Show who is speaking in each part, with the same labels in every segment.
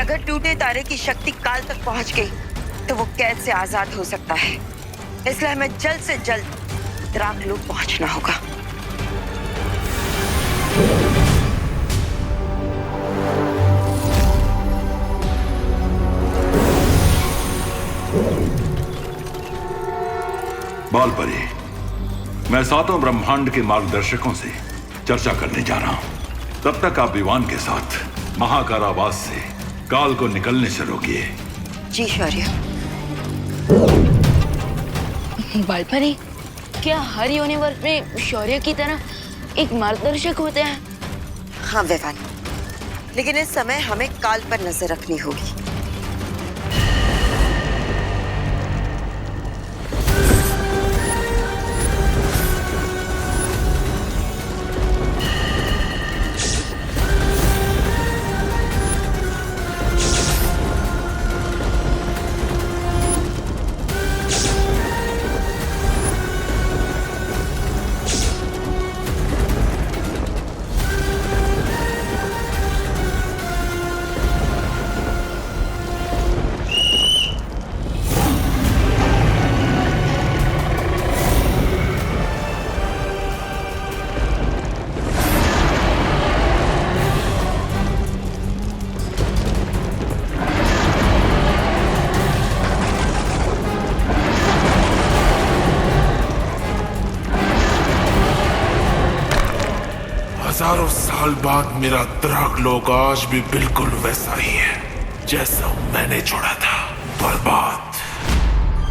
Speaker 1: अगर टूटे तारे की शक्ति काल तक पहुंच गई तो वो कैद से आजाद हो सकता है। इसलिए हमें जल्द से जल्द द्राकलोक पहुंचना होगा।
Speaker 2: बालपरी, मैं सातों ब्रह्मांड के मार्गदर्शकों से चर्चा करने जा रहा हूं। तब तक आप विवान के साथ महाकारावास से काल को निकलने से रोकिए।
Speaker 1: जी शौर्य।
Speaker 3: बालपरी, क्या हर यूनिवर्स में शौर्य की तरह एक मार्गदर्शक होते हैं?
Speaker 1: हाँ विवान, लेकिन इस समय हमें काल पर नजर रखनी होगी।
Speaker 4: हजारों साल बाद मेरा द्राकलोक आज भी बिल्कुल वैसा ही है जैसा मैंने छोड़ा था। बर्बाद।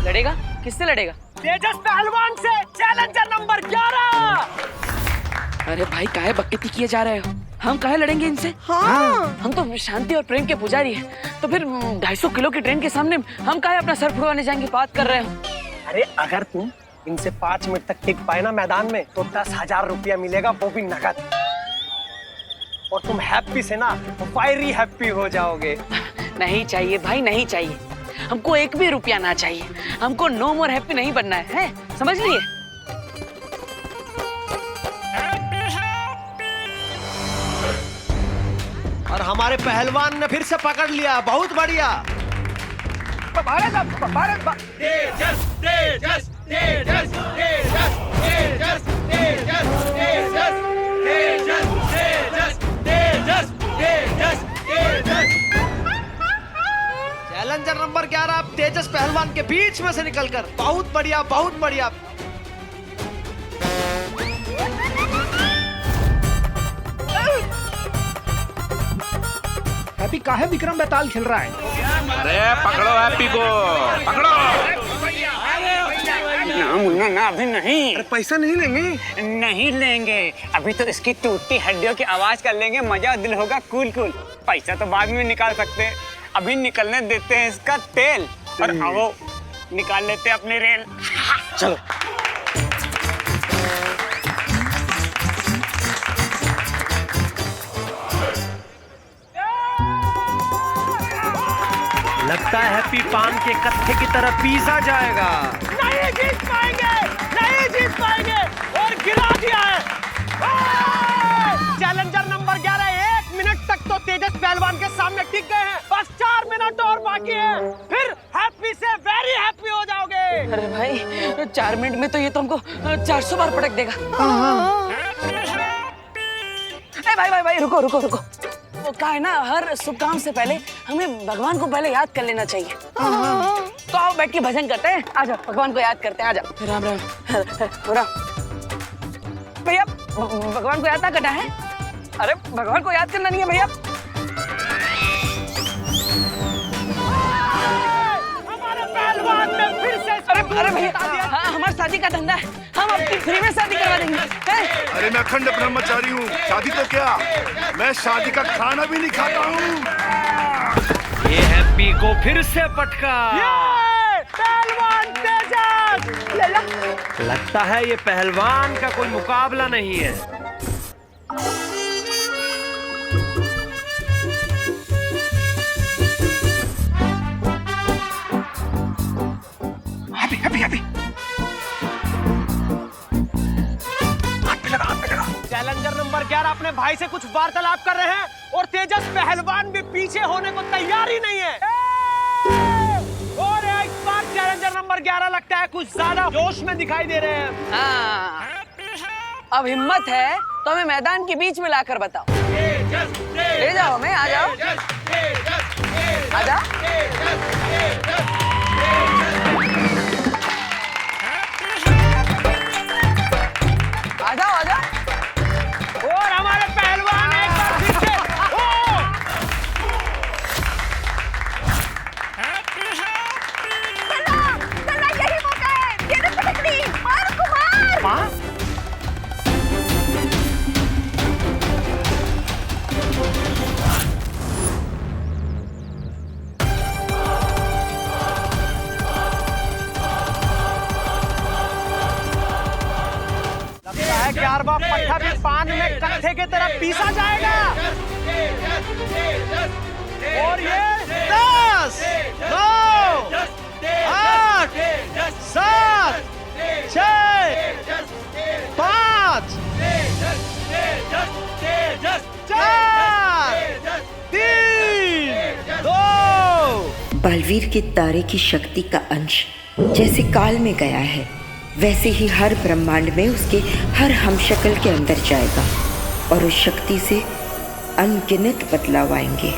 Speaker 5: लड़ेगा? किससे लड़ेगा?
Speaker 6: तेजस पहलवान से, चैलेंजर नंबर 11।
Speaker 5: अरे भाई, काहे बकैती किए जा रहे हो? हम काहे लड़ेंगे इनसे?
Speaker 1: हाँ।
Speaker 5: हम तो शांति और प्रेम के पुजारी हैं। तो फिर 250 किलो की ट्रेन के सामने हम काहे अपना सर फुड़वाने जाएंगे? बात कर रहे हो?
Speaker 6: अरे अगर तुम इनसे 5 मिनट तक टिक पाए ना मैदान में तो 10,000 रुपया मिलेगा, वो भी नगद। और तुम हैप्पी से ना फायरी हैप्पी हो जाओगे।
Speaker 5: नहीं चाहिए भाई, नहीं चाहिए। हमको एक भी रुपया ना चाहिए। हमको नो मोर हैप्पी नहीं बनना है, समझ लिए?
Speaker 6: और हमारे पहलवान ने फिर से पकड़ लिया, बहुत बढ़िया। भारत, भारत, तेजस, तेजस, तेजस, तेजस, तेजस, तेजस, तेजस, तेजस, तेजस, तेजस, तेजस, तेजस। चैलेंजर नंबर 11 आप तेजस पहलवान के बीच में से निकलकर, बहुत बढ़िया, बहुत बढ़िया।
Speaker 7: हैप्पी काहे विक्रम बेताल खेल रहा है?
Speaker 8: अरे पकड़ो हैप्पी को, पकड़ो।
Speaker 9: ना मुन्ना ना, अभी नहीं।
Speaker 6: अरे पैसा नहीं लेंगे?
Speaker 9: नहीं लेंगे, अभी तो इसकी टूटती हड्डियों की आवाज कर लेंगे, मजा दिल होगा कूल कूल। पैसा तो बाद में निकाल सकते हैं, अभी निकलने देते हैं इसका तेल। और आओ निकाल लेते हैं अपनी रेल।
Speaker 6: चलो। लगता है हैप्पी पान के कत्थे की तरह पीसा जाएगा। नहीं जीत पाएंगे, नहीं जीत पाएंगे और गिरा दिया है। चैलेंजर नंबर 11 1 मिनट तक तो तेजस पहलवान के सामने टिक गए हैं। बस 4 मिनट और बाकी है, फिर हैप्पी से वेरी हैप्पी हो जाओगे।
Speaker 5: अरे भाई, 4 मिनट में तो ये तो हमको 400 बार पटक देगा। भाई भाई भाई, रुको रुको रुको। वो क्या है ना, हर शुभ काम से पहले हमें भगवान को पहले याद कर लेना चाहिए। तो आओ बैठ के भजन करते हैं। आ जाओ, भगवान को याद करते हैं। आ जाओ। राम राम राम। भैया, भगवान को याद ना करना है? अरे भगवान को याद करना नहीं है भैया।
Speaker 6: हमारे पहलवान ने फिर से
Speaker 5: अरे भैया, हाँ, हमारी शादी का धंधा है, हम आपकी फ्री में शादी करवा देंगे।
Speaker 2: अरे मैं अखंड ब्रह्मचारी हूँ, शादी तो क्या, मैं शादी का खाना भी नहीं खाता हूँ।
Speaker 6: ये हैप्पी को फिर से पटका। पहलवान तेजस। लगता है ये पहलवान का कोई मुकाबला नहीं है।
Speaker 7: Happy happy happy,
Speaker 6: challenger number 11 अपने भाई से कुछ वार्तालाप कर रहे हैं और तेजस पहलवान भी पीछे होने को तैयार ही नहीं है। और एक बार चैलेंजर नंबर 11 लगता है कुछ ज्यादा जोश में दिखाई दे रहे हैं।
Speaker 5: हाँ, अब हिम्मत है तो हमें मैदान के बीच में लाकर बताओ। ले जाओ हमें, आ जाओ, आ जाओ। आ जाओ, आ जाओ।
Speaker 6: और हमारे पहलवान एक बार फिर से
Speaker 1: यही मौका है, ये ना पटकनी, मार कुमार।
Speaker 6: लगता है 11वां पट्टा भी पान में कत्थे की तरह पीसा जाएगा। और ये 10, 9, 8, 7, 6, 5, 4, 3, 2।
Speaker 10: बालवीर के तारे की शक्ति का अंश जैसे काल में गया है, वैसे ही हर ब्रह्मांड में उसके हर हमशक्ल के अंदर जाएगा और उस शक्ति से अनगिनत बदलाव आएंगे।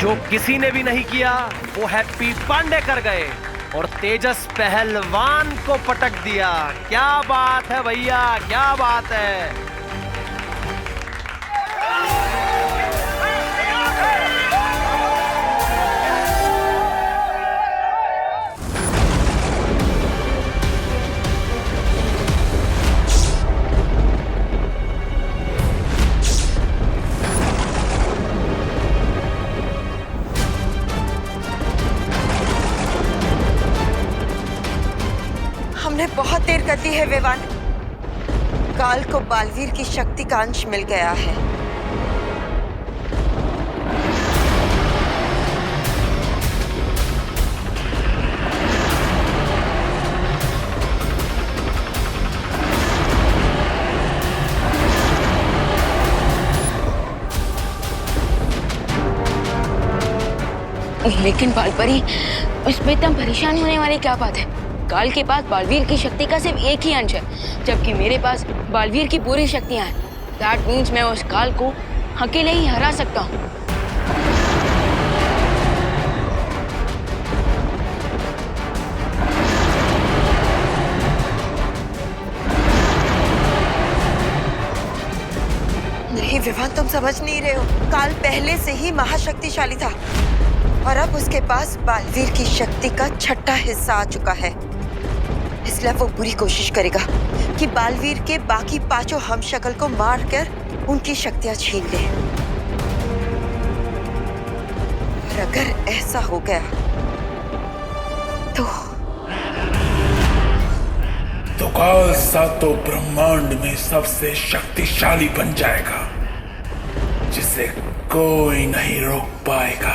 Speaker 6: जो किसी ने भी नहीं किया वो हैप्पी पांडे कर गए और तेजस पहलवान को पटक दिया। क्या बात है भैया, क्या बात है।
Speaker 1: हमने बहुत देर कर दी है विवान। काल को बालवीर की शक्ति का अंश मिल गया है।
Speaker 3: लेकिन बालपरी, इसमें इतना परेशान होने वाली क्या बात है? काल के पास बालवीर की शक्ति का सिर्फ एक ही अंश है, जबकि मेरे पास बालवीर की पूरी शक्तियां हैं। दैट मीन्स मैं उस काल को अकेले ही हरा सकता हूँ।
Speaker 1: नहीं विवान, तुम समझ नहीं रहे हो। काल पहले से ही महाशक्तिशाली था और अब उसके पास बालवीर की शक्ति का छठा हिस्सा आ चुका है। इसलिए वो पूरी कोशिश करेगा कि बालवीर के बाकी पांचों हमशक्ल को मारकर उनकी शक्तियां छीन ले। और अगर ऐसा हो गया
Speaker 4: तो काल सातों ब्रह्मांड में सबसे शक्तिशाली बन जाएगा, जिसे कोई नहीं रोक पाएगा।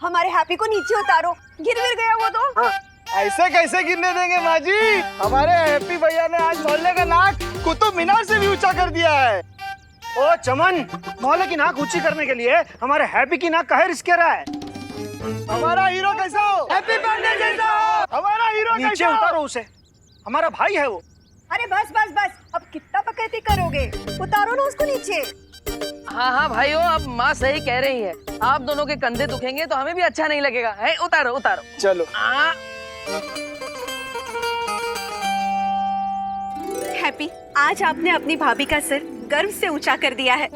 Speaker 1: हमारे हैप्पी को नीचे उतारो, गिर गया वो तो।
Speaker 6: ऐसे कैसे गिरने देंगे माँ जी? हमारे हैप्पी भैया ने आज मोहल्ले का नाक कुतुब मीनार से भी ऊंचा कर दिया है। ओ चमन, मोहल्ले की नाक ऊंची करने के लिए हमारे हैप्पी की नाक काहे रिस्क रहा है? हमारा हीरो कैसा हो? हैप्पी पांडे जैसा हो। हमारा हीरो नीचे उतारो उसे, हमारा भाई है वो।
Speaker 1: अरे बस बस बस, अब कितना बकैती करोगे? उतारो ना उसको नीचे।
Speaker 5: हाँ हाँ भाइयों, अब माँ सही कह रही है। आप दोनों के कंधे दुखेंगे तो हमें भी अच्छा नहीं लगेगा। है, उतारो उतारो।
Speaker 6: चलो।
Speaker 1: हैप्पी, आज आपने अपनी भाभी का सिर गर्व से ऊंचा कर दिया है।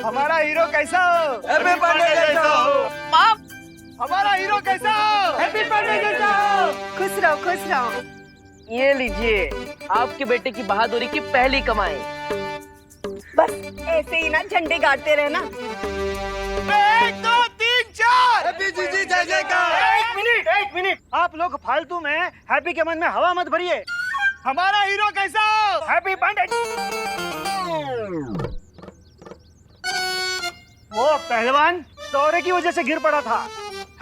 Speaker 6: हमारा हीरो कैसा हो? हैप्पी बर्थडे जैसा हो।
Speaker 5: माँ,
Speaker 6: हमारा हीरो कैसा हो? हैप्पी बर्थडे जैसा हो।
Speaker 1: खुश रहो, खुश रहो।
Speaker 5: ये लीजिए आपके बेटे की बहादुरी की पहली कमाई।
Speaker 1: बस ऐसे ही ना झंडे गाड़ते रहना।
Speaker 6: 1 2 3 4 हैप्पी जीजी जय जयकार। एक मिनट, आप लोग फालतू में हैप्पी के मन में हवा मत भरिए। हमारा हीरो कैसा हो? Happy birthday. वो पहलवान दौरे की वजह से गिर पड़ा था,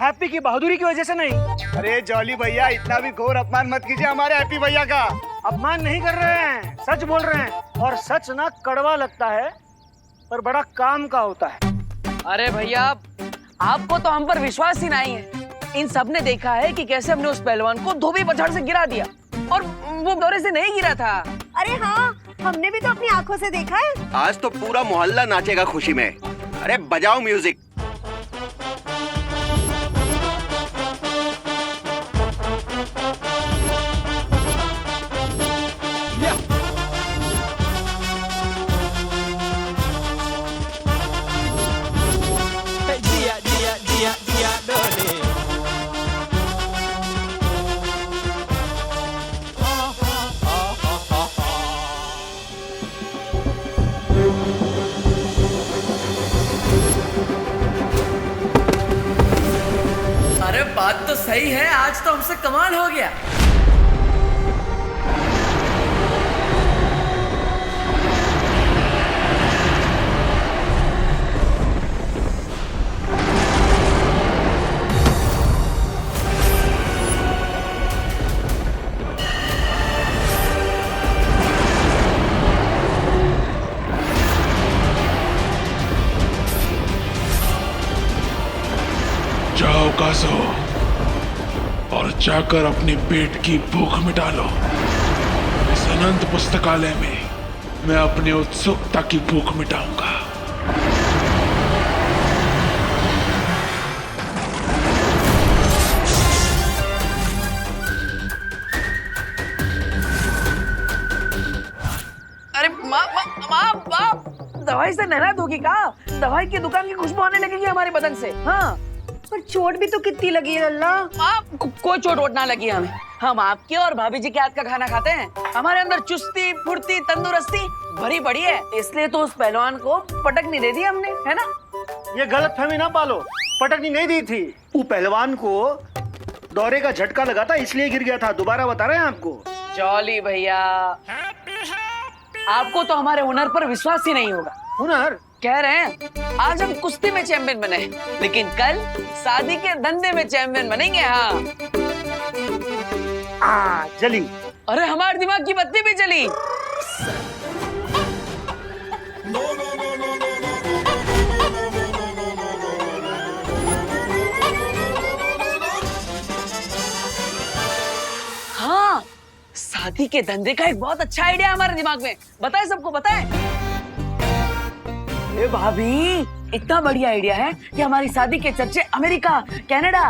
Speaker 6: हैप्पी की बहादुरी की वजह से नहीं। अरे जॉली भैया, इतना भी घोर अपमान मत कीजिए हमारे हैप्पी भैया का। अपमान नहीं कर रहे हैं, सच बोल रहे हैं। और सच ना कड़वा लगता है पर बड़ा काम का होता है।
Speaker 5: अरे भैया, आपको तो हम पर विश्वास ही नहीं है। इन सब ने देखा है कि कैसे हमने उस पहलवान को धोबी पछाड़ से गिरा दिया, और वो दौरे से नहीं गिरा था।
Speaker 1: अरे हाँ, हमने भी तो अपनी आंखों से देखा है।
Speaker 11: आज तो पूरा मोहल्ला नाचेगा खुशी में। अरे बजाओ म्यूजिक।
Speaker 5: अरे बात तो सही है, आज तो हमसे कमाल हो गया।
Speaker 4: जाओ कासो और जाकर अपने पेट की भूख मिटा लो। इस अनंत पुस्तकालय में मैं अपनी उत्सुकता की भूख मिटाऊंगा।
Speaker 5: अरे माँ, दवाई से नहरा दोगी का? दवाई की दुकान की खुशबू आने लगेगी हमारे बदन से। हाँ,
Speaker 1: पर चोट भी तो कितनी लगी है अल्लाह।
Speaker 5: कोई चोट वोट ना लगी हमें। हम आपके और भाभी जी के हाथ का खाना खाते हैं। हमारे अंदर चुस्ती, फुर्ती, तंदुरुस्ती भरी पड़ी है, इसलिए तो उस पहलवान को पटकनी दे दी हमने, है ना?
Speaker 6: ये गलत फहमी ना पालो, पटकनी नहीं दी थी। वो पहलवान को दौरे का झटका लगा था, इसलिए गिर गया था। दोबारा बता रहे हैं आपको।
Speaker 5: जॉली भैया, आपको तो हमारे हुनर पर विश्वास ही नहीं होगा।
Speaker 6: हुनर?
Speaker 5: कह रहे हैं आज हम कुश्ती में चैंपियन बने, लेकिन कल शादी के धंधे में चैंपियन बनेंगे। हाँ,
Speaker 6: जली।
Speaker 5: अरे हमारे दिमाग की बत्ती भी जली। हाँ, शादी के धंधे का एक बहुत अच्छा आइडिया हमारे दिमाग में। बताए सबको, बताए। भाभी, इतना बढ़िया आइडिया है कि हमारी शादी के चर्चे अमेरिका, कनाडा,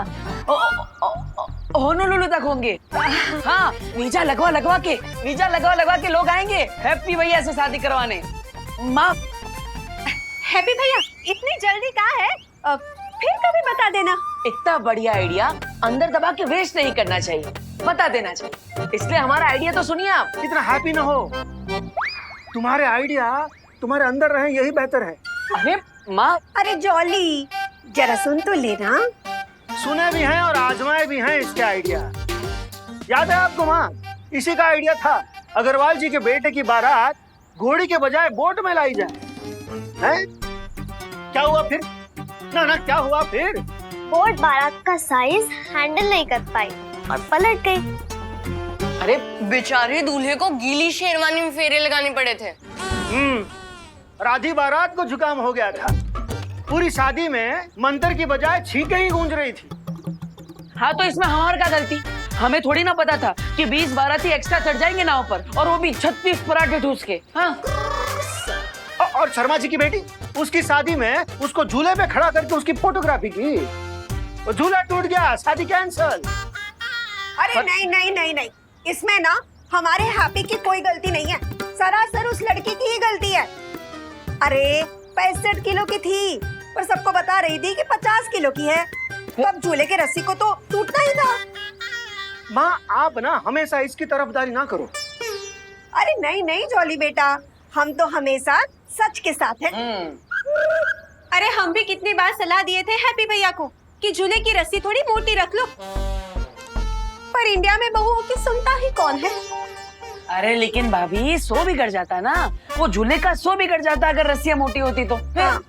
Speaker 5: होनोलुलु तक होंगे। हाँ, वीजा लगवा के लोग आएंगे हैप्पी भैया से शादी करवाने। माँ,
Speaker 1: हैप्पी भैया, इतनी जल्दी कहाँ है? फिर कभी बता देना।
Speaker 5: इतना बढ़िया आइडिया अंदर दबा के वेस्ट नहीं करना चाहिए, बता देना चाहिए। इसलिए हमारा आइडिया तो सुनिए आप।
Speaker 6: इतना हैप्पी ना हो, तुम्हारे आइडिया तुम्हारे अंदर रहे, यही बेहतर है।
Speaker 5: अरे माँ,
Speaker 1: अरे जॉली, जरा सुन तो लेना।
Speaker 6: सुने भी हैं और आजमाए भी हैं इसके आइडिया। याद है आपको माँ, इसी का आइडिया था। अग्रवाल जी के बेटे की बारात घोड़ी के बजाय बोट में लाई जाए। हैं? क्या हुआ फिर? ना क्या हुआ फिर?
Speaker 12: बोट बारात का साइज हैंडल नहीं कर पाई और पलट गई।
Speaker 3: अरे बेचारे दूल्हे को गीली शेरवानी में फेरे लगाने पड़े थे।
Speaker 6: राधी बारात को जुकाम हो गया था। पूरी शादी में मंत्र की बजाय छींकें ही गूंज रही थी।
Speaker 5: हाँ, तो इसमें हमारी क्या गलती? हमें थोड़ी ना पता था कि 20 बाराती एक्स्ट्रा चढ़ जाएंगे नाव पर, और वो भी 36 पराठे ठूस के। हाँ।
Speaker 6: और शर्मा जी की बेटी, उसकी शादी में उसको झूले पे खड़ा करके उसकी फोटोग्राफी की, वो झूला टूट गया, शादी कैंसल।
Speaker 13: अरे नहीं नहीं नहीं नहीं, इसमें ना हमारे हैप्पी की कोई गलती नहीं है, सरासर उस लड़की की ही गलती है। अरे 65 किलो की थी, पर सबको बता रही थी कि 50 किलो की है, तब झूले के रस्सी को तो टूटना ही था।
Speaker 6: माँ आप ना हमेशा इसकी तरफदारी ना करो।
Speaker 13: अरे नहीं नहीं जॉली बेटा, हम तो हमेशा सच के साथ हैं।
Speaker 12: अरे हम भी कितनी बार सलाह दिए थे हैप्पी भैया को कि झूले की रस्सी थोड़ी मोटी रख लो, पर इंडिया में बहुओं की सुनता ही कौन है।
Speaker 5: अरे लेकिन भाभी, सो बिगड़ जाता ना, वो झूले का सो बिगड़ जाता अगर रस्सियां मोटी होती तो।
Speaker 13: हाँ।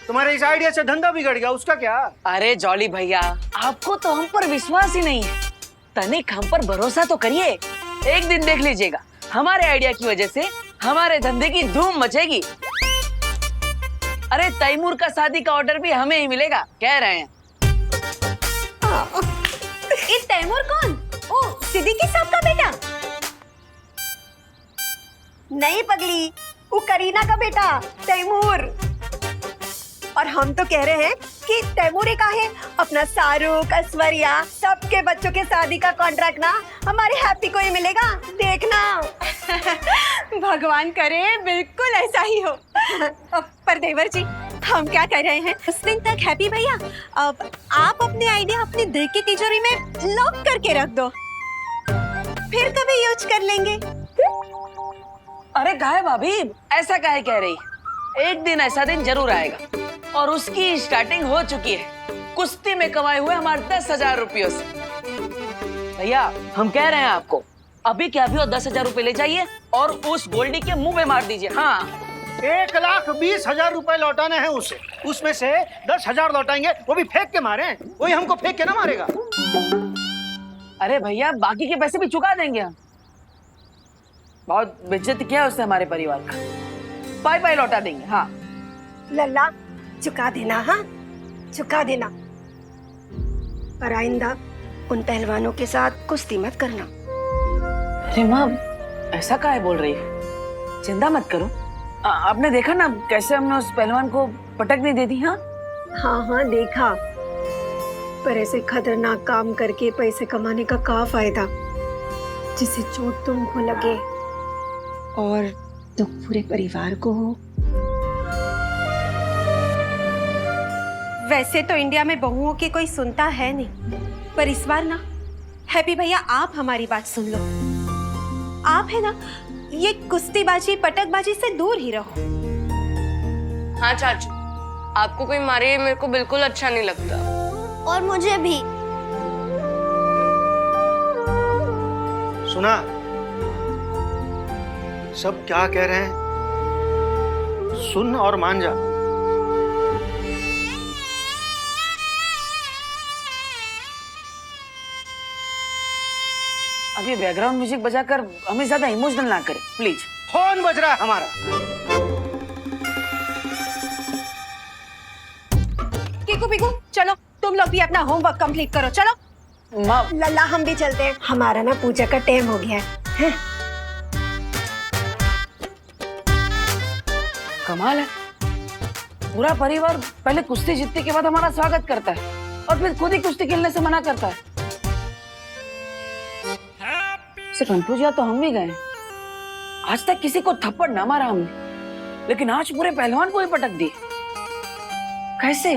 Speaker 6: तुम्हारे इस आइडिया से धंधा बिगड़ गया, उसका क्या?
Speaker 5: अरे जॉली भैया, आपको तो हम पर विश्वास ही नहीं है, तनिक हम पर भरोसा तो करिए। एक दिन देख लीजिएगा, हमारे आइडिया की वजह से हमारे धंधे की धूम मचेगी। अरे तैमूर का शादी का ऑर्डर भी हमें ही मिलेगा, कह रहे हैं।
Speaker 12: ये तैमूर कौन? ओ सिद्दीकी साहब का बेटा?
Speaker 13: नहीं पगली, वो करीना का बेटा तैमूर। और हम तो कह रहे हैं कि तैमूर का है, अपना शाहरुख, ऐश्वर्या, सबके बच्चों के शादी का कॉन्ट्रैक्ट ना हमारे हैप्पी को ही मिलेगा, देखना।
Speaker 12: भगवान करे बिल्कुल ऐसा ही हो। पर देवर जी, हम क्या कर रहे हैं, उस दिन तक हैप्पी भैया अब आप अपने आइडिया अपने दिल की तिजोरी में लॉक करके रख दो, फिर कभी यूज कर लेंगे।
Speaker 5: अरे काहे भाभी, ऐसा काहे कह रही? एक दिन ऐसा दिन जरूर आएगा, और उसकी स्टार्टिंग हो चुकी है कुश्ती में कमाए हुए हमारे 10,000 रुपयों से। भैया हम कह रहे हैं आपको, अभी क्या अभी 10,000 रुपए ले जाइए और उस गोल्डी के मुंह पे मार दीजिए। हाँ,
Speaker 6: 1,20,000 रुपए लौटाने हैं उसे, उसमें से 10,000 लौटाएंगे, वो भी फेंक के मारे, वही हमको फेंक के ना मारेगा।
Speaker 5: अरे भैया, बाकी के पैसे भी चुका देंगे हम। बहुत बेइज्जती किया उसने हमारे परिवार का, पाई पाई लौटा देंगे। हाँ
Speaker 13: लल्ला चुका देना, हाँ चुका देना, पर आइंदा उन पहलवानों के साथ कुश्ती मत करना।
Speaker 5: अरे माँ, ऐसा काहे बोल रही है? चिंता मत करो, आपने देखा ना कैसे हमने उस पहलवान को पटकने दे दी। हाँ
Speaker 13: हाँ हाँ देखा, पर ऐसे खतरनाक काम करके पैसे कमाने का क्या फायदा, जिससे चोट तुमको लगे और दुख पूरे परिवार को हो।
Speaker 12: वैसे तो इंडिया में बहुओं की कोई सुनता है नहीं, पर इस बार ना हैप्पी भैया आप हमारी बात सुन लो। आप है ना, ये कुश्तीबाजी पटकबाजी से दूर ही रहो।
Speaker 3: हाँ चाचू, आपको कोई मारे मेरे को बिल्कुल अच्छा नहीं लगता।
Speaker 12: और मुझे भी।
Speaker 6: सुना सब क्या कह रहे हैं, सुन और मान जा।
Speaker 5: अब ये बैकग्राउंड म्यूजिक बजाकर हमें ज्यादा इमोशनल ना करें प्लीज।
Speaker 6: फोन बज रहा है हमारा।
Speaker 12: कीकू पीकू, चलो तुम लोग भी अपना होमवर्क कंप्लीट करो, चलो।
Speaker 13: लल्ला हम भी चलते हैं, हमारा ना पूजा का टाइम हो गया है।
Speaker 5: कमाल है, पूरा परिवार पहले कुश्ती जीतने के बाद हमारा स्वागत करता है और फिर खुद ही कुश्ती खेलने से मना करता है। से कंफ्यूज या तो हम भी गए। आज तक किसी को थप्पड़ ना मारा हमने, लेकिन आज पूरे पहलवान को ही पटक दिए। कैसे?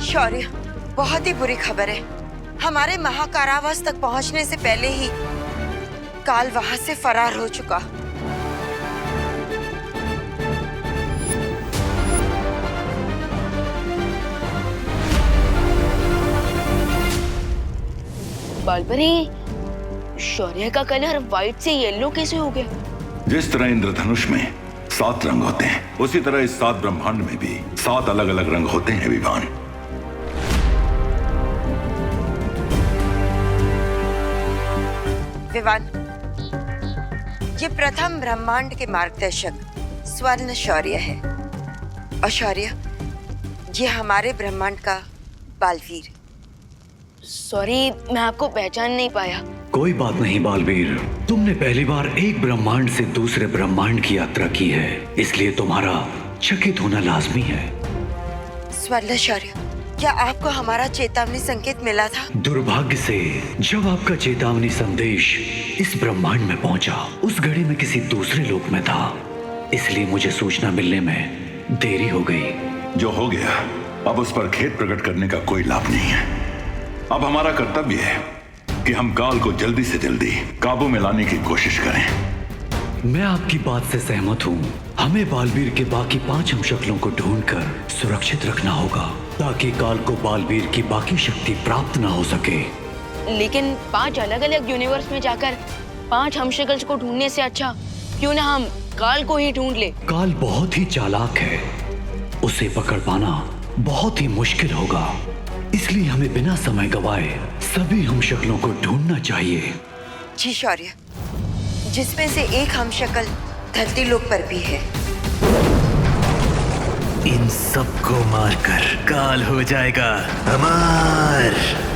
Speaker 1: शौर्य, बहुत ही बुरी खबर है। हमारे महाकारावास तक पहुंचने से पहले ही काल वहां से फरार हो चुका।
Speaker 3: बालपरी, शौर्य का कलर व्हाइट से येलो कैसे हो गया?
Speaker 2: जिस तरह इंद्रधनुष में 7 रंग होते हैं, उसी तरह इस 7 ब्रह्मांड में भी 7 अलग अलग रंग होते हैं विवान।
Speaker 1: विवान, ये प्रथम ब्रह्मांड के मार्गदर्शक स्वर्ण शौर्य है। और शौर्य, ये हमारे ब्रह्मांड का बालवीर।
Speaker 3: सॉरी, मैं आपको पहचान नहीं पाया।
Speaker 14: कोई बात नहीं बालवीर, तुमने पहली बार एक ब्रह्मांड से दूसरे ब्रह्मांड की यात्रा की है, इसलिए तुम्हारा चकित होना लाजमी है।
Speaker 1: स्वर्ण शौर्य, क्या आपको हमारा चेतावनी संकेत मिला था?
Speaker 14: दुर्भाग्य से जब आपका चेतावनी संदेश इस ब्रह्मांड में पहुंचा, उस घड़ी में किसी दूसरे लोक में था, इसलिए मुझे सूचना मिलने में देरी हो गई।
Speaker 2: जो हो गया अब उस पर खेद प्रकट करने का कोई लाभ नहीं है। अब हमारा कर्तव्य है कि हम काल को जल्दी से जल्दी काबू में लाने की कोशिश करें।
Speaker 14: मैं आपकी बात से सहमत हूँ। हमें बालवीर के बाकी 5 हमशक्लों को ढूंढकर सुरक्षित रखना होगा, ताकि काल को बालवीर की बाकी शक्ति प्राप्त ना हो सके।
Speaker 3: लेकिन 5 अलग अलग यूनिवर्स में जाकर 5 हमशक्ल्स को ढूंढने से अच्छा क्यों ना हम काल को ही ढूंढ ले।
Speaker 14: काल बहुत ही चालाक है, उसे पकड़ पाना बहुत ही मुश्किल होगा, इसलिए हमें बिना समय गवाए सभी हमशक्लों को ढूंढना चाहिए।
Speaker 1: जी शौर्य, जिसमें से एक हमशक्ल धरती लोक पर भी है।
Speaker 15: इन सबको मारकर काल हो जाएगा हमार।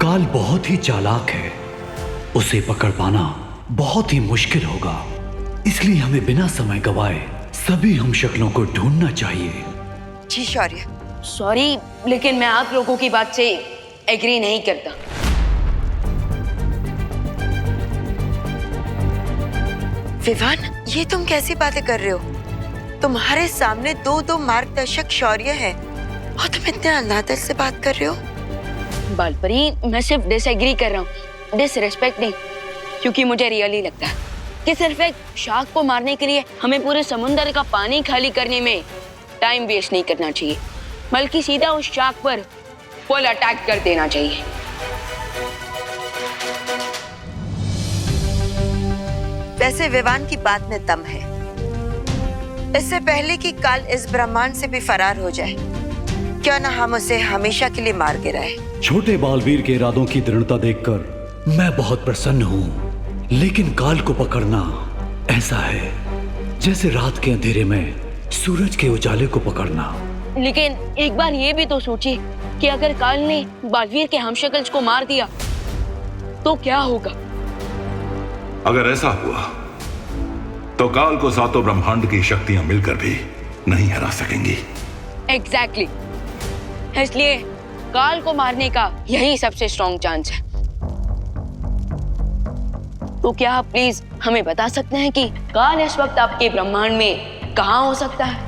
Speaker 14: काल बहुत ही चालाक है, उसे पकड़ पाना बहुत ही मुश्किल होगा, इसलिए हमें बिना समय गवाए सभी हमशक्लों को ढूंढना चाहिए।
Speaker 1: जी शौर्य।
Speaker 3: सॉरी, लेकिन मैं आप लोगों की बात से एग्री नहीं करता।
Speaker 1: विवान, ये तुम कैसी बातें कर रहे हो? तुम्हारे सामने 2 मार्गदर्शक शौर्य हैं और तुम इतने अनादर से बात कर रहे हो।
Speaker 3: बालपरी, मैं सिर्फ डिसएग्री कर रहा हूँ, डिसरिस्पेक्ट नहीं, क्योंकि मुझे रियली लगता है कि सिर्फ एक शार्क को मारने के लिए हमें पूरे समुद्र का पानी खाली करने में टाइम वेस्ट नहीं करना चाहिए, बल्कि सीधा उस शार्क पर फुल अटैक कर देना चाहिए।
Speaker 1: वैसे विवान की बात में दम है। इससे पहले कि काल इस ब्रह्मांड से भी फरार हो जाए, क्यों ना हम उसे हमेशा के लिए मार गिराए।
Speaker 14: छोटे बालवीर के इरादों की दृढ़ता देखकर मैं बहुत प्रसन्न हूँ, लेकिन काल को पकड़ना ऐसा है जैसे रात के अंधेरे में सूरज के उजाले को पकड़ना।
Speaker 3: लेकिन एक बार ये भी तो सोचिए कि अगर काल ने बालवीर के हमशक्ल्स को मार दिया तो क्या होगा?
Speaker 2: अगर ऐसा हुआ तो काल को 7 ब्रह्मांड की शक्तियां मिलकर भी नहीं हरा सकेंगी।
Speaker 3: एग्जैक्टली, इसलिए काल को मारने का यही सबसे स्ट्रॉन्ग चांस है। तो क्या आप प्लीज हमें बता सकते हैं कि काल इस वक्त आपके ब्रह्मांड में कहां हो सकता है?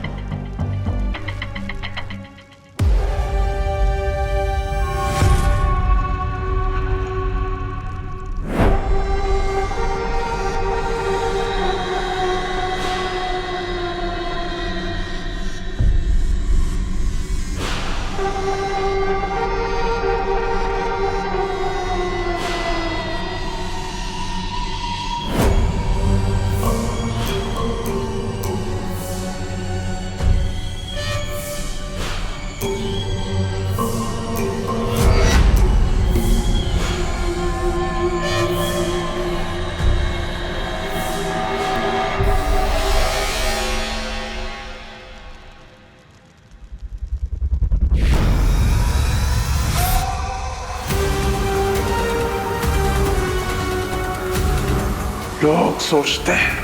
Speaker 4: लोग सोचते हैं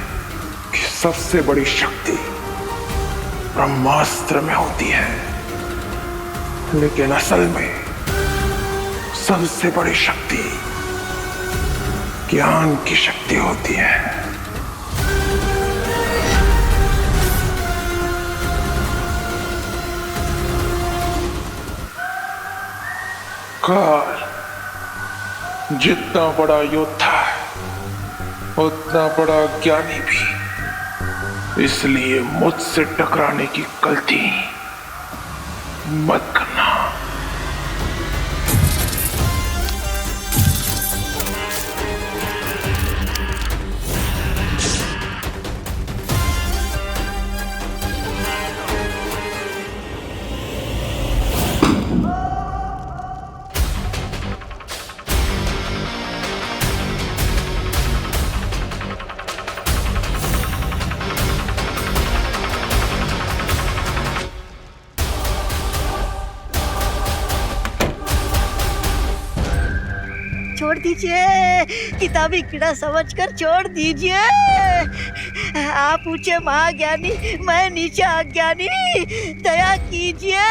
Speaker 4: कि सबसे बड़ी शक्ति ब्रह्मास्त्र में होती है, लेकिन असल में सबसे बड़ी शक्ति ज्ञान की शक्ति होती है। काल जितना बड़ा योद्धा है उतना बड़ा ज्ञानी भी, इसलिए मुझसे टकराने की गलती मत करना।
Speaker 16: दीजिए, किताबी कीड़ा समझकर छोड़ दीजिए। आप ऊंचे महाज्ञानी, मैं नीचे अज्ञानी, दया कीजिए।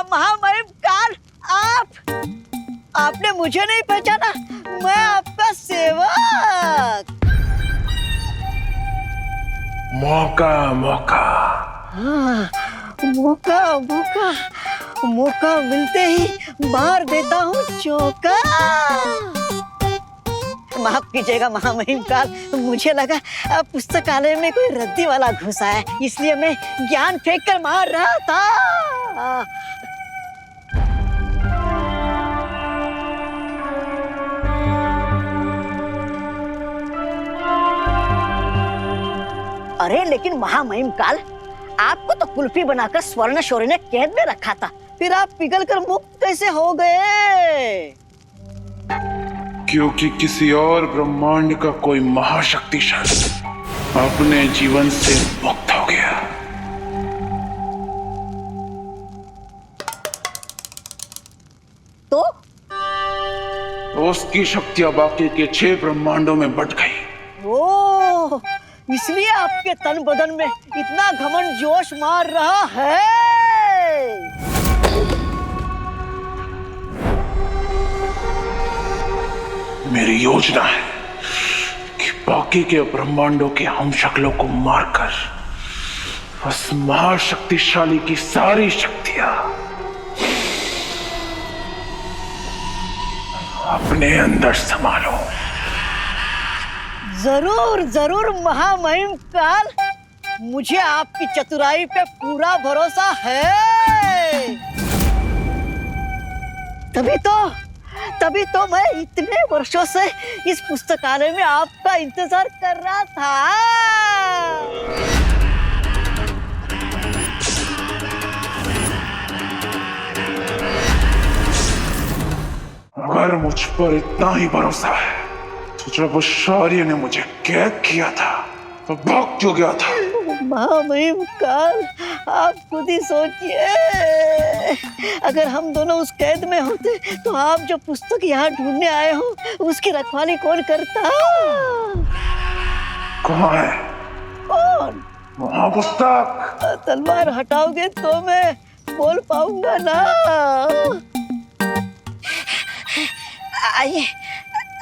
Speaker 16: महामहिम काल, आपने मुझे नहीं पहचाना, मैं आपका सेवक।
Speaker 4: मौका मौका
Speaker 16: हाँ, मौका मिलते ही मार देता हूँ चौका। माफ कीजिएगा महामहिम काल, मुझे लगा पुस्तकालय में कोई रद्दी वाला घुसा है, इसलिए मैं ज्ञान फेंक कर मार रहा था। अरे लेकिन महामहिम काल, आपको तो कुल्फी बनाकर स्वर्ण शौर्य ने कैद में रखा था, फिर आप पिघल कर मुक्त कैसे हो गए?
Speaker 4: क्योंकि किसी और ब्रह्मांड का कोई महाशक्तिशाली अपने जीवन से मुक्त हो गया।
Speaker 16: तो
Speaker 4: उसकी शक्तियां बाकी के 6 ब्रह्मांडों में बट गई।
Speaker 16: ओह, इसलिए आपके तन बदन में इतना घमंड जोश मार रहा है।
Speaker 4: मेरी योजना है कि बाकी के ब्रह्मांडों के हम शक्लों को मारकर उस महाशक्तिशाली की सारी शक्तियां अपने अंदर संभालो।
Speaker 16: जरूर जरूर महामहिम काल, मुझे आपकी चतुराई पे पूरा भरोसा है। तभी तो मैं इतने वर्षों से इस पुस्तकालय में आपका इंतजार कर रहा था।
Speaker 4: अगर मुझ पर इतना ही भरोसा है तो जब उस शौर्य ने मुझे कैद किया था तो भाग क्यों गया था?
Speaker 16: महामहिम काल, आप खुद ही सोचिए, अगर हम दोनों उस कैद में होते तो आप जो पुस्तक यहाँ ढूंढने आए हो उसकी रखवाली कौन करता?
Speaker 4: कहाँ है?
Speaker 16: कौन?
Speaker 4: वहाँ पुस्तक।
Speaker 16: तलवार हटाओगे तो मैं बोल पाऊंगा ना।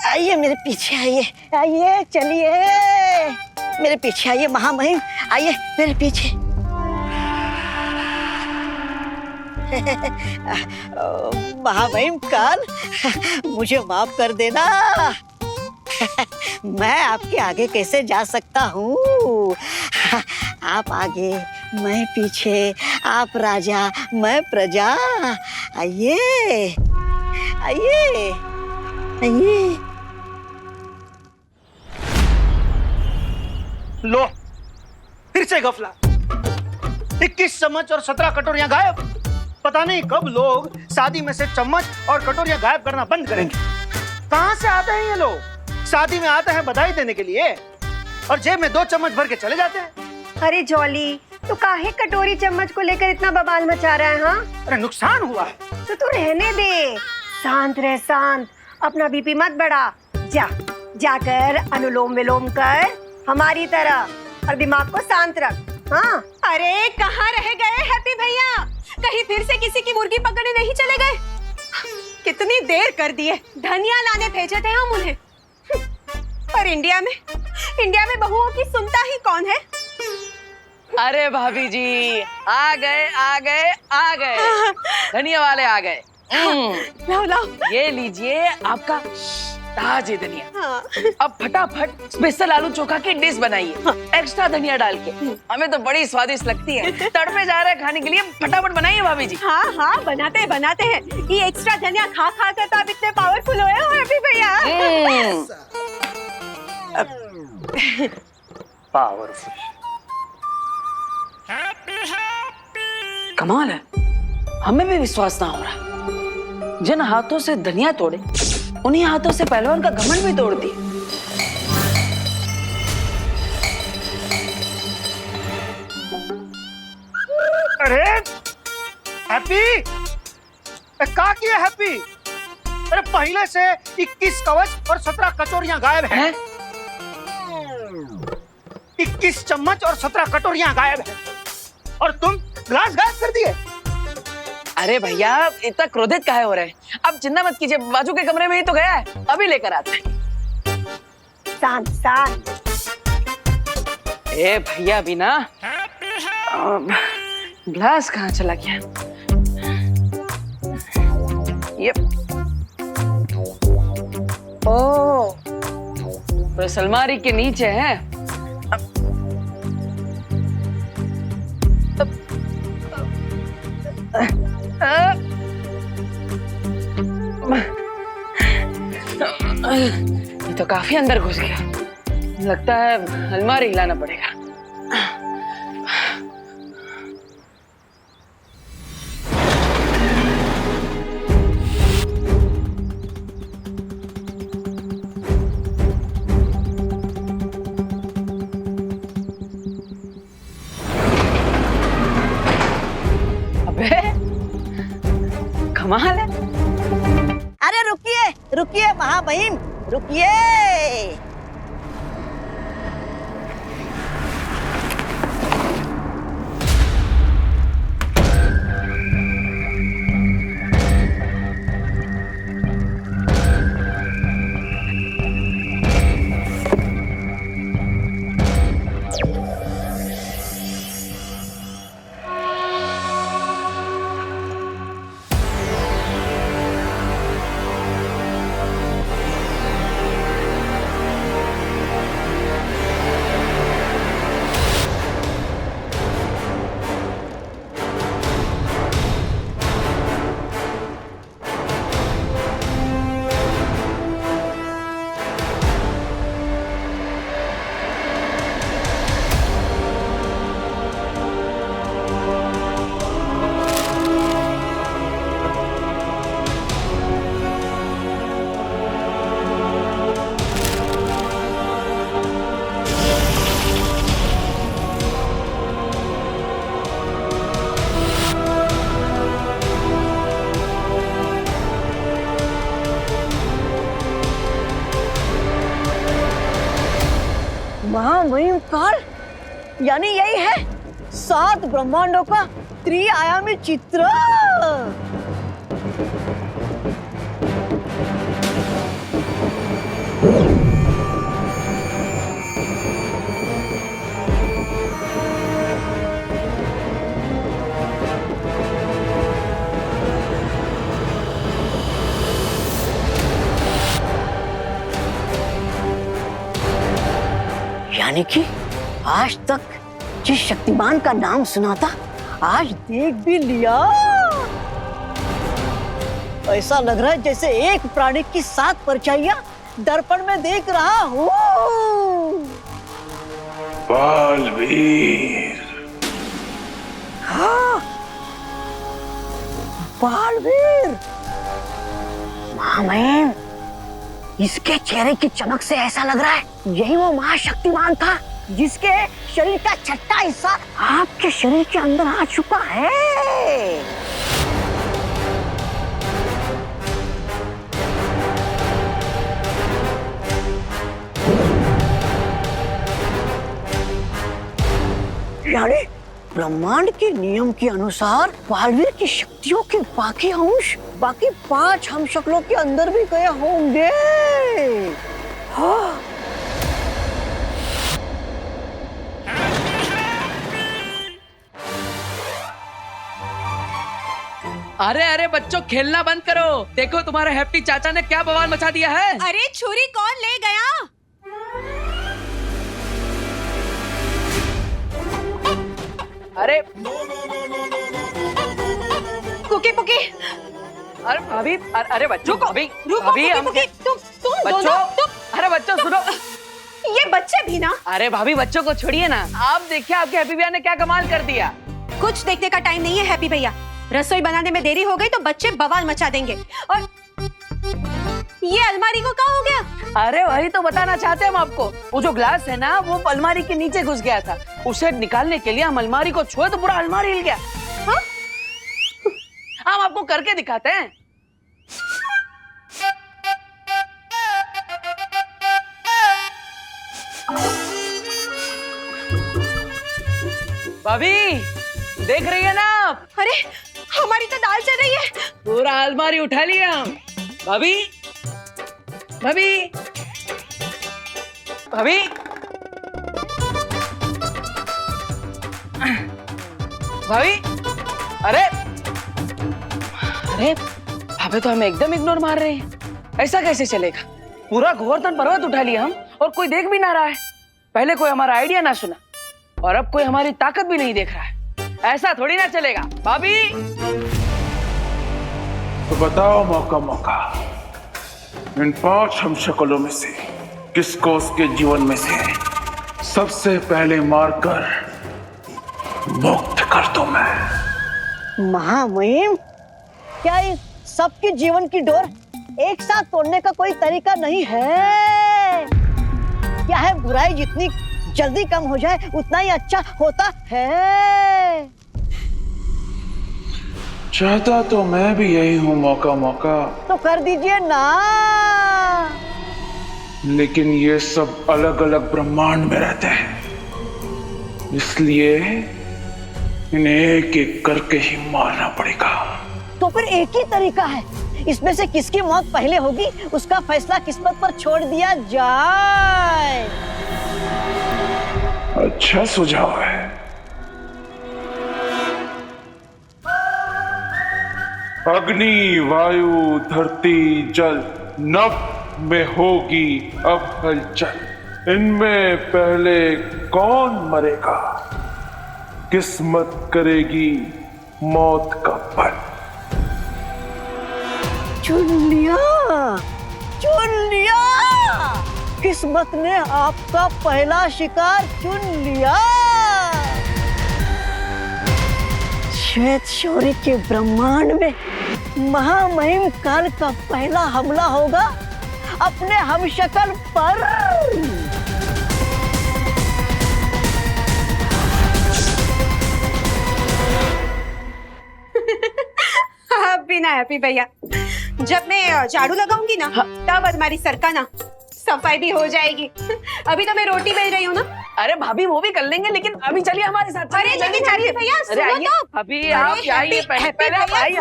Speaker 16: आइए मेरे पीछे आइए, चलिए मेरे पीछे आइए महामहिम, आइए मेरे पीछे। महामहिम काल, मुझे माफ कर देना, मैं आपके आगे कैसे जा सकता हूँ? आप आगे, मैं पीछे, आप राजा, मैं प्रजा। आइए आइए आइए।
Speaker 6: लो, फिर से गफला। 21 चम्मच और 17 कटोरियां गायब। पता नहीं कब लोग शादी में से चम्मच और कटोरियां गायब करना बंद करेंगे। कहां से आते हैं ये लोग? शादी में आते हैं बधाई देने के लिए और जेब में 2 चम्मच भर के चले जाते हैं।
Speaker 13: अरे जॉली, तू काहे कटोरी चम्मच को लेकर इतना बवाल मचा रहा है? हाँ,
Speaker 6: अरे नुकसान हुआ है
Speaker 13: तो तू रहने दे, शांत रह, शांत, अपना बीपी मत बढ़ा। जाकर अनुलोम विलोम कर हमारी तरह और दिमाग को शांत रख। हाँ,
Speaker 12: अरे कहाँ रह गए हैप्पी भैया? कहीं फिर से किसी की मुर्गी पकड़ने नहीं चले गए? कितनी देर कर दी है, धनिया लाने भेजे थे हम उन्हें। और इंडिया में बहुओं की सुनता ही कौन है?
Speaker 5: अरे भाभी जी, आ गए धनिया वाले आ गए।
Speaker 12: लाओ
Speaker 5: ये लीजिए आपका ताजे धनिया। अब फटाफट स्पेशल आलू चोखा की डिश बनाइए, एक्स्ट्रा धनिया डाल के। हमें तो बड़ी स्वादिष्ट लगती है, तड़पे जा रहे हैं खाने के लिए, फटाफट बनाइए भाभी जी।
Speaker 12: हाँ, बनाते हैं। ये एक्स्ट्रा धनिया खा कर तो आप इतने पावरफुल हुए हो हैप्पी भैया।
Speaker 5: पावरफुल, कमाल है, हमें भी विश्वास ना हो रहा। जिन हाथों से धनिया तोड़े उन्हीं हाथों से पहलवान का घमंड भी तोड़ दिया।
Speaker 6: अरे हैप्पी, क्या किया हैप्पी? अरे पहले से 21 कवच और 17 कटोरियां गायब हैं। 21 चम्मच और 17 कटोरियां गायब हैं और तुम ग्लास गायब कर दिए।
Speaker 5: अरे भैया इतना क्रोधित काहे हो रहे हैं? अब चिंता मत कीजिए, बाजू के कमरे में ही तो गया है, अभी लेकर आते हैं।
Speaker 13: शांत शांत।
Speaker 5: ए भैया भी ना, ग्लास कहाँ चला गया? ये ओ, तो अलमारी के नीचे है। ये तो काफी अंदर घुस गया, लगता है अलमारी हिलाना पड़ेगा। अबे कमाल है।
Speaker 16: अरे रुकिए रुकिए महाबहिन, रुकिए। महामहिम काल, यानी यही है 7 ब्रह्मांडों का त्रिआयामी चित्र। यानी कि आज तक जिस शक्तिमान का नाम सुना था, आज देख भी लिया। ऐसा लग रहा है जैसे एक प्राणी की 7 परछाइयां दर्पण में देख रहा हूँ।
Speaker 4: बालवीर।
Speaker 16: हाँ, बालवीर। महामहिम, इसके चेहरे की चमक से ऐसा लग रहा है यही वो महाशक्तिमान था जिसके शरीर का छठा हिस्सा आपके शरीर के अंदर आ चुका है। यानी ब्रह्मांड के नियम के अनुसार बालवीर की शक्तियों के बाकी अंश बाकी 5 हम शक्लों के अंदर भी गए होंगे। हाँ।
Speaker 5: अरे अरे बच्चों, खेलना बंद करो। देखो तुम्हारे हैप्पी चाचा ने क्या बवाल मचा दिया है।
Speaker 12: अरे छुरी कौन ले गया?
Speaker 5: अरे
Speaker 12: कुकी पुकी।
Speaker 5: अरे भाभी, अरे बच्चों, भाभी
Speaker 12: रुको,
Speaker 5: हम
Speaker 12: तुम
Speaker 5: बच्चों,
Speaker 12: दोनों,
Speaker 5: अरे बच्चों सुनो।
Speaker 12: ये बच्चे भी ना।
Speaker 5: अरे भाभी बच्चों को छोड़िए ना, आप देखिए आपके हैप्पी भैया ने क्या कमाल कर दिया।
Speaker 12: कुछ देखने का टाइम नहीं है हैप्पी भैया, रसोई बनाने में देरी हो गई तो बच्चे बवाल मचा देंगे। और ये अलमारी को क्या हो गया?
Speaker 5: अरे वही तो बताना चाहते हम आपको। वो जो ग्लास है ना, वो अलमारी के नीचे घुस गया था। उसे निकालने के लिए हम अलमारी को छुए तो पूरा अलमारी हिल गया। हाँ? हम आपको करके दिखाते हैं। भाभी देख रही है ना आप?
Speaker 12: अरे हमारी तो दाल चल रही है।
Speaker 5: पूरा अलमारी उठा लिया हम। भाभी भाभी भाभी भाभी, अरे अरे भाभी तो हमें एकदम इग्नोर मार रहे हैं। ऐसा कैसे चलेगा? पूरा गोवर्धन पर्वत उठा लिया हम और कोई देख भी ना रहा है। पहले कोई हमारा आइडिया ना सुना और अब कोई हमारी ताकत भी नहीं देख रहा है। ऐसा थोड़ी ना चलेगा। भाभी
Speaker 4: तो बताओ मौका मौका, इन 5 हम शक्लों में से किसको उसके जीवन में से सबसे पहले मारकर मुक्त कर दूं मैं?
Speaker 16: महामहिम, क्या इस सबके जीवन की डोर एक साथ तोड़ने का कोई तरीका नहीं है? क्या है, बुराई जितनी जल्दी कम हो जाए उतना ही अच्छा होता है।
Speaker 4: चाहता तो मैं भी यही हूँ मौका मौका,
Speaker 16: तो कर दीजिए ना।
Speaker 4: लेकिन ये सब अलग अलग ब्रह्मांड में रहते हैं, इसलिए इन्हें एक एक करके ही मारना पड़ेगा।
Speaker 16: तो फिर एक ही तरीका है, इसमें से किसकी मौत पहले होगी उसका फैसला किस्मत पर छोड़ दिया जाए।
Speaker 4: अच्छा सुझाव है। अग्नि, वायु, धरती, जल, नभ में होगी अब हलचल। इनमें पहले कौन मरेगा, किस्मत करेगी मौत का फल।
Speaker 16: चुन लिया, चुन लिया। किस्मत ने आपका पहला शिकार चुन लिया। श्वेत शौर्य के ब्रह्मांड में महामहिम काल का पहला हमला होगा अपने हमशक्ल पर।
Speaker 12: अब भी ना हैप्पी भैया, जब मैं झाड़ू लगाऊंगी ना तब अलमारी सरकाना, सफाई भी हो जाएगी। अभी तो मैं रोटी बेल रही हूँ ना।
Speaker 5: अरे भाभी वो भी कर लेंगे, लेकिन अभी चलिए हमारे साथ।
Speaker 12: अरे लेकिन चलिए भैया, सुनो तो।
Speaker 5: अभी आप आइए, पहले आप आइए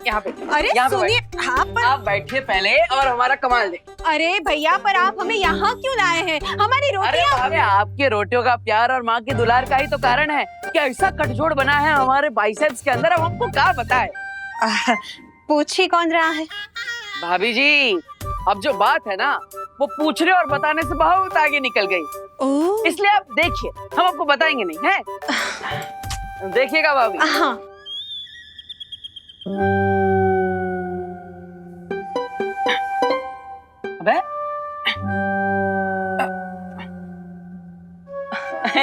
Speaker 5: यहाँ पे।
Speaker 12: अरे सुनिए,
Speaker 5: आप बैठिए पहले और हमारा कमाल दे।
Speaker 12: अरे भैया, पर आप हमें यहाँ क्यों लाए हैं? हमारी रोटियाँ।
Speaker 5: अरे आपके रोटियों का प्यार और माँ की दुलार का ही तो कारण है कि ऐसा कटजोड़ बना है हमारे बाइसेप्स के अंदर। अब हमको क्या बताए?
Speaker 12: पूछ ही कौन रहा है?
Speaker 5: भाभी जी, अब जो बात है ना, वो पूछने और बताने से बहुत आगे निकल गई। इसलिए आप देखिए, हम आपको बताएंगे नहीं है। देखिएगा भाभी।
Speaker 12: हाँ।
Speaker 5: अबे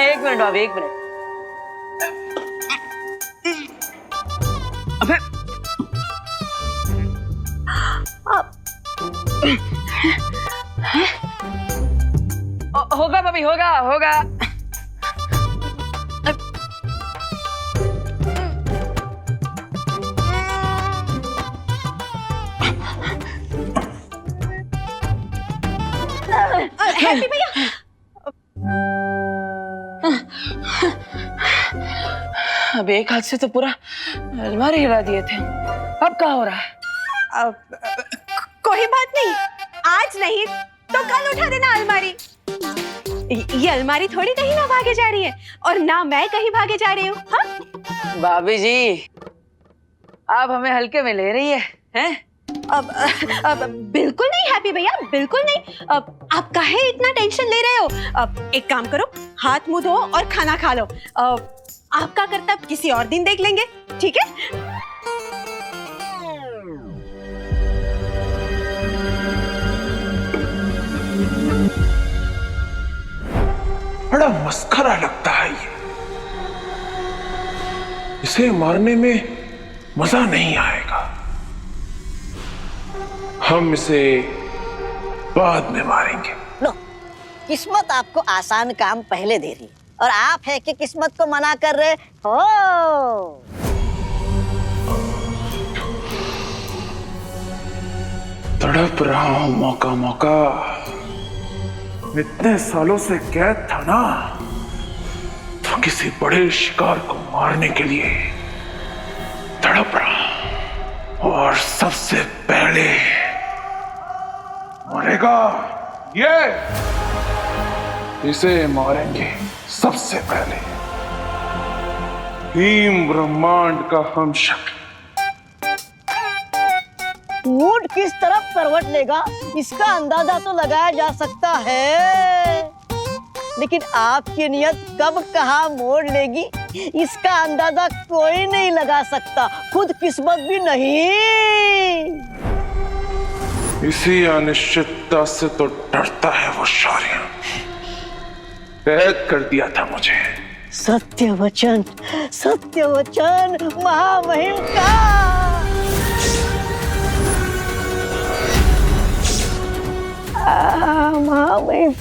Speaker 5: एक मिनट भाभी, एक मिनट। अबे होगा भाभी, होगा होगा।
Speaker 12: हैप्पी भैया,
Speaker 5: अब एक हाथ से तो पूरा अलमारी हिला दिए थे। अब क्या हो रहा है?
Speaker 12: कोई बात नहीं, आज नहीं तो कल उठा देना अलमारी। ये अलमारी थोड़ी कहीं ना भागे जा रही है, और ना मैं कहीं भागे जा रही हूँ। हाँ?
Speaker 5: भाभी जी, आप हमें हल्के में ले रही है, हैं?
Speaker 12: अब बिल्कुल नहीं हैप्पी भैया, बिल्कुल नहीं। अब आप काहे इतना टेंशन ले रहे हो? अब एक काम करो, हाथ मुंह धो और खाना खा लो। आपका कर्तव्य किसी और दिन देख लेंगे, ठीक है?
Speaker 4: बड़ा मस्खरा लगता है ये। इसे मारने में मजा नहीं आएगा। हम इसे बाद में मारेंगे।
Speaker 16: लो, किस्मत आपको आसान काम पहले दे रही और आप है कि किस्मत को मना कर रहे हो।
Speaker 4: तड़प रहा हूं मौका मौका। इतने सालों से कैद था ना, तो किसी बड़े शिकार को मारने के लिए तड़प रहा हूं। और सबसे पहले मरेगा ये, इसे मारेंगे सबसे पहले। भीम ब्रह्मांड का हम शक्ल।
Speaker 16: ऊंट किस तरफ करवट लेगा इसका अंदाजा तो लगाया जा सकता है, लेकिन आपकी नियत कब कहाँ मोड़ लेगी इसका अंदाजा कोई नहीं लगा सकता, खुद किस्मत भी नहीं।
Speaker 4: इसी अनिश्चितता से तो डरता है वो शौर्य। कैद कर दिया था मुझे।
Speaker 16: सत्य वचन महामहिम का। महामहिम,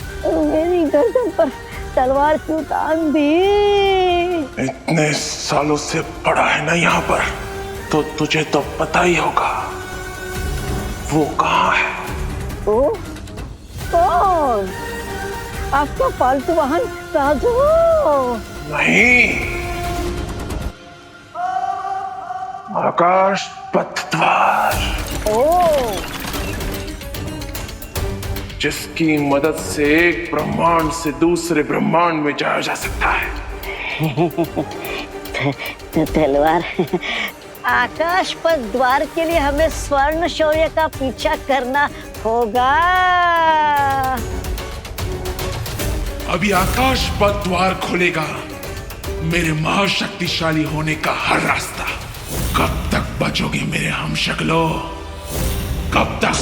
Speaker 16: मेरी गर्दन पर तलवार क्यों तान दी?
Speaker 4: इतने सालों से पड़ा है ना यहाँ पर, तो तुझे तो पता ही होगा वो कहाँ है।
Speaker 16: ओ, कौन? आपका पालतू वाहन राजू?
Speaker 4: नहीं, आकाश पथ द्वार।
Speaker 16: ओ,
Speaker 4: जिसकी मदद से एक ब्रह्मांड से दूसरे ब्रह्मांड में जाया जा सकता है।
Speaker 16: तलवार। आकाश पथ द्वार के लिए हमें स्वर्ण शौर्य का पीछा करना होगा।
Speaker 4: अभी आकाश पथ द्वार खोलेगा मेरे महाशक्तिशाली होने का हर रास्ता। कब तक बचोगे मेरे हमशक्लो? कब तक?